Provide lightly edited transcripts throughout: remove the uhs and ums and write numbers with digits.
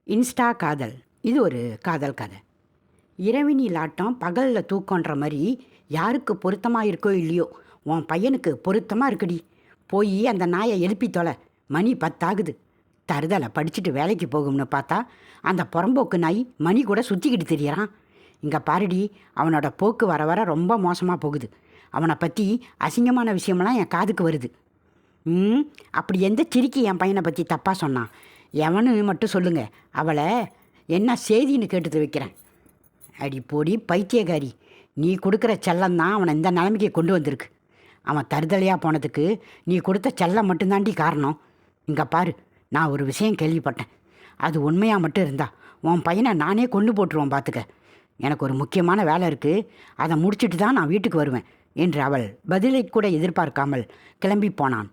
Insta காதல். இது ஒரு காதல் கதை. இரவினில் ஆட்டம் பகலில் தூக்கன்ற மாதிரி யாருக்கு பொருத்தமாக இருக்கோ இல்லையோ, உன் பையனுக்கு பொருத்தமாக இருக்குடி. போய் அந்த நாயை எழுப்பி தொலை. மணி 10 ஆகுது. தருதலை படிச்சுட்டு வேலைக்கு போகும்னு பார்த்தா அந்த புறம்போக்கு நாய் மணி கூட சுற்றிக்கிட்டு திரியறான். இங்கே பாருடி, அவனோட போக்கு வர வர ரொம்ப மோசமாக போகுது. அவனை பற்றி அசிங்கமான விஷயமெல்லாம் என் காதுக்கு வருது. அப்படி எந்த சிரிக்கி என் பையனை பற்றி தப்பாக சொன்னான்? எவனு மட்டும் சொல்லுங்க, அவளை என்ன செய்தின்னு கேட்டு வைக்கிறேன். அடி போடி பைத்தியகாரி, நீ கொடுக்குற செல்லம் அவனை இந்த நிலைமைக்கு கொண்டு வந்திருக்கு. அவன் தருதலையாக போனதுக்கு நீ கொடுத்த செல்லம் மட்டும்தாண்டி காரணம். இங்கே பாரு, நான் ஒரு விஷயம் கேள்விப்பட்டேன். அது உண்மையாக மட்டும் இருந்தா உன் பையனை நானே கொண்டு போட்டுருவோம் பார்த்துக்க. எனக்கு ஒரு முக்கியமான வேலை இருக்குது, அதை முடிச்சுட்டு தான் நான் வீட்டுக்கு வருவேன் என்று அவள் பதிலை கூட எதிர்பார்க்காமல் கிளம்பி போனான்.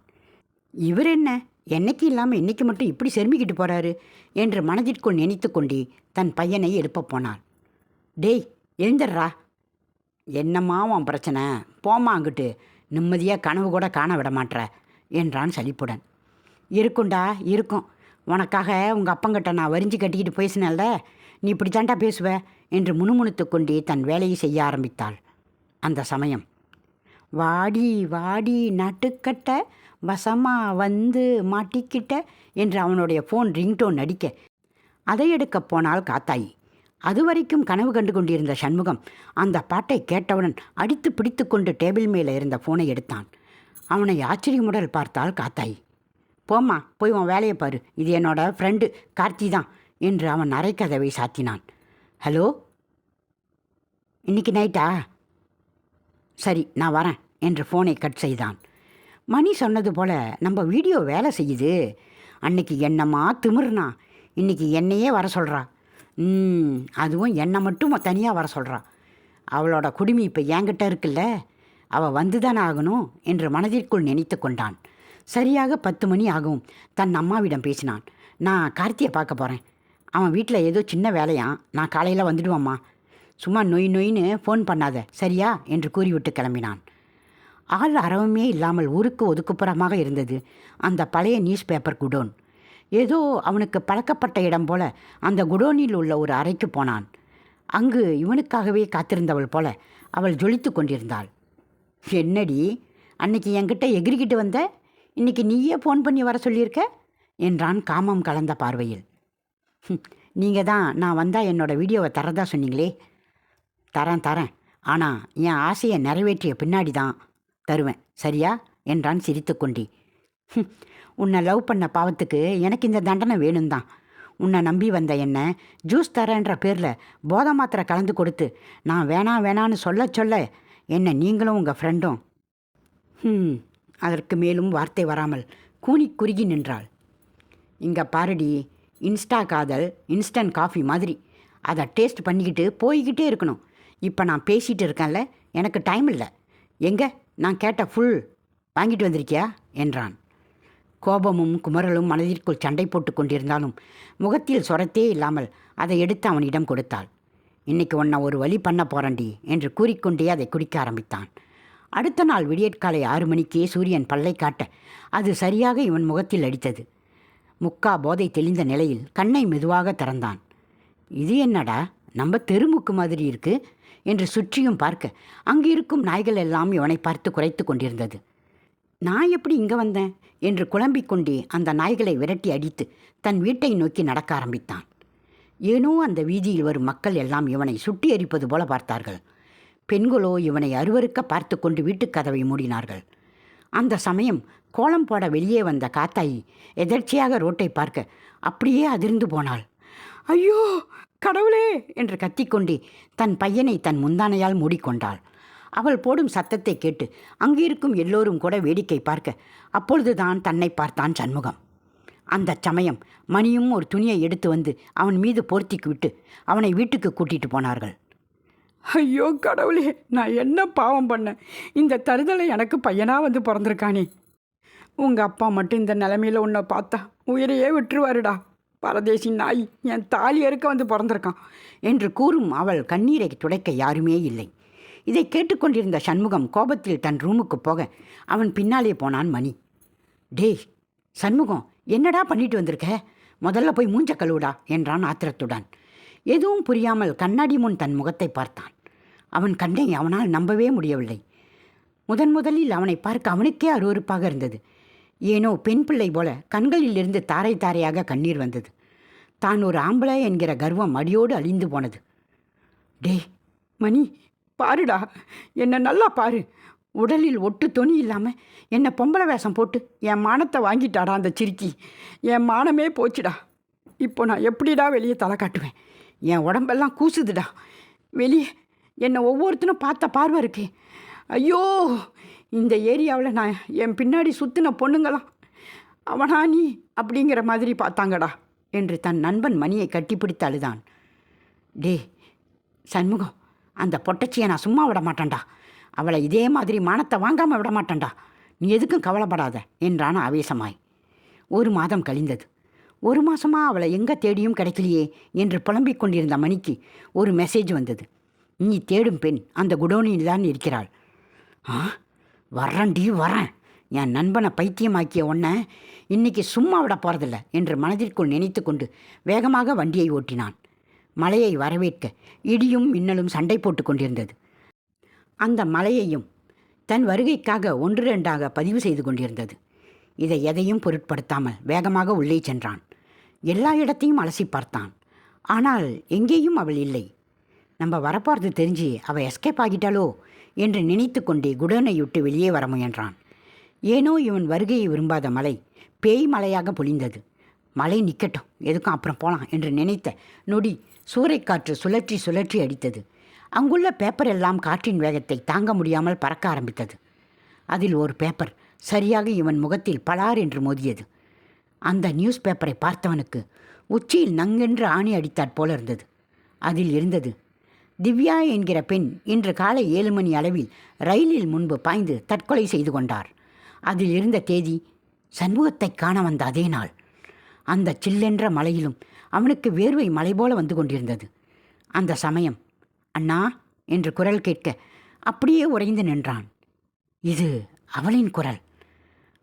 இவர் என்ன என்னைக்கு இல்லாமல் இன்னைக்கு மட்டும் இப்படி செருமிக்கிட்டு போகிறாரு என்று மனதிற்குள் நினைத்து கொண்டே தன் பையனை எழுப்ப போனாள். டேய், எழுந்துடுறா. என்னம்மா உன் பிரச்சனை? போம்மா அங்கிட்டு. நிம்மதியாக கனவு கூட காண விட மாட்ற என்றான் சலிப்புடன். இருக்குண்டா இருக்கும். உனக்காக உங்கள் அப்பங்கிட்ட நான் வரிஞ்சு கட்டிக்கிட்டு பேசினல்ல, நீ இப்படி தாண்டா பேசுவ என்று முணுமுணுத்து கொண்டே தன் வேலையை செய்ய ஆரம்பித்தாள். அந்த சமயம், வாடி வாடி நட்டுக்கட்ட வசமா வந்து மாட்டிக்கிட்ட என்று அவனுடைய ஃபோன் ரிங்டோன் நடிக்க அதை எடுக்க போனால் காத்தாயி. அதுவரைக்கும் கனவு கண்டு கொண்டிருந்த சண்முகம் அந்த பாட்டை கேட்டவுடன் அடித்து பிடித்து கொண்டு டேபிள் மேலே இருந்த ஃபோனை எடுத்தான். அவனை ஆச்சரியமுடல் பார்த்தாள் காத்தாயி. போம்மா, போய் உன் வேலையை பாரு, இது என்னோட ஃப்ரெண்டு கார்த்தி தான் என்று அவன் அரைக்கதவை சாத்தினான். ஹலோ, இன்னைக்கு நைட்டா? சரி, நான் வரேன் என்று ஃபோனை கட் செய்தான். மணி சொன்னது போல் நம்ம வீடியோ வேலை செய்யுது. அன்னைக்கு என்னம்மா திமிர்னா, இன்றைக்கி என்னையே வர சொல்கிறா. அதுவும் என்னை மட்டும் தனியாக வர சொல்கிறா. அவளோட குடுமி இப்போ என்கிட்ட இருக்குல்ல, அவள் வந்து தானே ஆகணும் என்று மனதிற்குள் நினைத்து கொண்டான். சரியாக 10 மணி ஆகும். தன் அம்மாவிடம் பேசினான். நான் கார்த்தியை பார்க்க போகிறேன். அவன் வீட்டில் ஏதோ சின்ன வேலையான், நான் காலையில் வந்துடுவாம்மா. சும்மா நொய் நொயின்னு ஃபோன் பண்ணாத சரியா என்று கூறிவிட்டு கிளம்பினான். ஆள் அறவுமே இல்லாமல் ஊருக்கு ஒதுக்குப்புறமாக இருந்தது அந்த பழைய நியூஸ் பேப்பர் குடோன். ஏதோ அவனுக்கு பழக்கப்பட்ட இடம் போல அந்த குடோனில் உள்ள ஒரு அறைக்கு போனான். அங்கு இவனுக்காகவே காத்திருந்தவள் போல அவள் ஜொலித்து கொண்டிருந்தாள். என்னடி, அன்னைக்கு என்கிட்ட எகிரிக்கிட்டு வந்த, இன்னைக்கு நீயே ஃபோன் பண்ணி வர சொல்லியிருக்க என்றான் காமம் கலந்த பார்வையில். நீங்கள் தான் நான் வந்தால் என்னோடய வீடியோவை தரதா சொன்னீங்களே. தரேன், ஆனால் என் ஆசையை நிறைவேற்றிய பின்னாடி தான் தருவேன் சரியா என்றான் சிரித்து கொண்டே. உன்னை லவ் பண்ண பாவத்துக்கு எனக்கு இந்த தண்டனை வேணும் தான். உன்னை நம்பி வந்த என்ன ஜூஸ் தரேன்ற பேரில் போதை மாத்திரை கலந்து கொடுத்து நான் வேணான்னு சொல்ல என்ன நீங்களும் உங்கள் ஃப்ரெண்டும். அதற்கு மேலும் வார்த்தை வராமல் கூனி குறுகி நின்றாள். இங்கே பாருடி, இன்ஸ்டா காதல் இன்ஸ்டன்ட் காஃபி மாதிரி. அதை டேஸ்ட் பண்ணிக்கிட்டு போய்கிட்டே இருக்கணும். இப்போ நான் பேசிகிட்டு இருக்கேன்ல, எனக்கு டைம் இல்லை. எங்கே நான் கேட்ட ஃபுல் வாங்கிட்டு வந்திருக்கியா என்றான். கோபமும் குமரலும் மனதிற்குள் சண்டை போட்டு கொண்டிருந்தாலும் முகத்தில் சொரத்தே இல்லாமல் அதை எடுத்து அவனிடம் கொடுத்தாள். இன்னைக்கு உன்னை ஒரு வழி பண்ண போறண்டி என்று கூறிக்கொண்டே அதை குடிக்க ஆரம்பித்தான். அடுத்த நாள் விடியற்காலை 6 மணிக்கே சூரியன் பல்லை காட்ட அது சரியாக இவன் முகத்தில் அடித்தது. முக்கா போதை தெளிந்த நிலையில் கண்ணை மெதுவாக திறந்தான். இது என்னடா, நம்ம தெருமுக்கு மாதிரி இருக்கு என்று சுற்றியும் பார்க்க அங்கு இருக்கும் நாய்கள் எல்லாம் இவனை பார்த்து குறைத்து கொண்டிருந்தது. நான் எப்படி இங்கே வந்தேன் என்று குழம்பிக்கொண்டே அந்த நாய்களை விரட்டி அடித்து தன் வீட்டை நோக்கி நடக்க ஆரம்பித்தான். ஏனோ அந்த வீதியில் வரும் மக்கள் எல்லாம் இவனை சுட்டி எரிப்பது போல பார்த்தார்கள். பெண்களோ இவனை அருவருக்க பார்த்து கொண்டு வீட்டுக் கதவை மூடினார்கள். அந்த சமயம் கோலம் போட வெளியே வந்த காத்தாயி எதர்ச்சியாக ரோட்டை பார்க்க அப்படியே அதிர்ந்து போனாள். ஐயோ கடவுளே என்று கத்திக்கொண்டே தன் பையனை தன் முந்தானையால் மூடிக்கொண்டாள். அவள் போடும் சத்தத்தை கேட்டு அங்கிருக்கும் எல்லோரும் கூட வேடிக்கை பார்க்க அப்பொழுதுதான் தன்னை பார்த்தான் சண்முகம். அந்த சமயம் மணியும் ஒரு துணியை எடுத்து வந்து அவன் மீது போர்த்திக்கு விட்டு அவனை வீட்டுக்கு கூட்டிட்டு போனார்கள். ஐயோ கடவுளே, நான் என்ன பாவம் பண்ணேன்? இந்த தருதலை எனக்கு பையனாக வந்து பிறந்திருக்கானே. உங்கள் அப்பா மட்டும் இந்த நிலைமையில் உன்னை பார்த்தா உயிரையே விட்டுருவாருடா. பரதேசி நாய், என் தாலி அறுக்க வந்து பிறந்திருக்கான் என்று கூறும் அவள் கண்ணீரை துடைக்க யாருமே இல்லை. இதை கேட்டுக்கொண்டிருந்த சண்முகம் கோபத்தில் தன் ரூமுக்கு போக அவன் பின்னாலே போனான் மணி. டேய் சண்முகம், என்னடா பண்ணிட்டு வந்திருக்க? முதல்ல போய் மூஞ்ச கழுவுடா என்றான் ஆத்திரத்துடன். எதுவும் புரியாமல் கண்ணாடி முன் தன் முகத்தை பார்த்தான். அவன் கண்ணை அவனால் நம்பவே முடியவில்லை. முதலில் அவனை பார்க்க அவனுக்கே அருவருப்பாக இருந்தது. ஏனோ பெண் பிள்ளை போல கண்களிலிருந்து தாரை தாரையாக கண்ணீர் வந்தது. தான் ஒரு ஆம்பளை என்கிற கர்வம் அடியோடு அழிந்து போனது. டே மணி, பாருடா, என்னை நல்லா பாரு. உடலில் ஒட்டு துணி இல்லாமல் என்னை பொம்பளை வேஷம் போட்டு என் மானத்தை வாங்கிட்டாடா அந்த சிரிக்கி. என் மானமே போச்சுடா. இப்போ நான் எப்படிடா வெளியே தலை காட்டுவேன்? என் உடம்பெல்லாம் கூசுதுடா. வெளியே என்னை ஒவ்வொருத்தனும் பார்த்த பார்வை இருக்கே. ஐயோ, இந்த ஏரியாவில் நான் என் பின்னாடி சுற்றின பொண்ணுங்களாம் அவனா நீ அப்படிங்கிற மாதிரி பார்த்தாங்கடா என்று தன் நண்பன் மணியை கட்டிப்பிடித்து அழுதான். டே சண்முகம், அந்த பொட்டச்சியை நான் சும்மா விட மாட்டேன்டா. அவளை இதே மாதிரி மானத்தை வாங்காமல் விட மாட்டேன்டா. நீ எதுக்கும் கவலைப்படாத என்றான் ஆவேசமாய். 1 மாதம் கழிந்தது. 1 மாதமாக அவளை எங்கே தேடியும் கிடைக்கலையே என்று புலம்பிக் கொண்டிருந்த மணிக்கு ஒரு மெசேஜ் வந்தது. நீ தேடும் பெண் அந்த குடோனில் தான் இருக்கிறாள். வரேன்டி வரேன். என் நண்பனை பைத்தியமாக்கிய உன்னை இன்னைக்கு சும்மா விட போகிறதில்ல என்று மனதிற்குள் நினைத்து கொண்டு வேகமாக வண்டியை ஓட்டினான். மழையை வரவேற்க இடியும் மின்னலும் சண்டை போட்டு கொண்டிருந்தது. அந்த மழையையும் தன் வருகைக்காக 1-2 பதிவு செய்து கொண்டிருந்தது. இதை எதையும் பொருட்படுத்தாமல் வேகமாக உள்ளே சென்றான். எல்லா இடத்தையும் அலசி பார்த்தான். ஆனால் எங்கேயும் அவள் இல்லை. நம்ம வரப்போகிறது தெரிஞ்சு அவள் எஸ்கேப் ஆகிட்டாளோ என்று நினைத்து கொண்டே குடோனை விட்டு வெளியே வர முயன்றான். ஏனோ இவன் வருகையை விரும்பாத மழை பேய் மழையாக பொழிந்தது. மழை நிற்கட்டும், எதுக்கும் அப்புறம் போகலாம் என்று நினைத்த நொடி சூறைக்காற்று சுழற்றி சுழற்றி அடித்தது. அங்குள்ள பேப்பர் எல்லாம் காற்றின் வேகத்தை தாங்க முடியாமல் பறக்க ஆரம்பித்தது. அதில் ஒரு பேப்பர் சரியாக இவன் முகத்தில் பலார் என்று மோதியது. அந்த நியூஸ் பேப்பரை பார்த்தவனுக்கு உச்சியில் நங்கென்று ஆணி அடித்தாற் போல இருந்தது. அதில் இருந்தது, திவ்யா என்கிற பெண் இன்று காலை 7 மணி அளவில் ரயிலில் முன்பு பாய்ந்து தற்கொலை செய்து கொண்டார். அதில் இருந்த தேதி சண்முகத்தை காண வந்த அதே நாள். அந்த சில்லென்ற மலையிலும் அவனுக்கு வேர்வை மலை போல வந்து கொண்டிருந்தது. அந்த சமயம் அண்ணா என்று குரல் கேட்க அப்படியே உறைந்து நின்றான். இது அவளின் குரல்.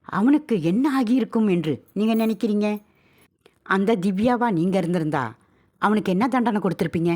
அவனுக்கு என்ன ஆகியிருக்கும் என்று நீங்கள் நினைக்கிறீங்க? அந்த திவ்யாவா நீங்கள் இருந்திருந்தா அவனுக்கு என்ன தண்டனை கொடுத்துருப்பீங்க?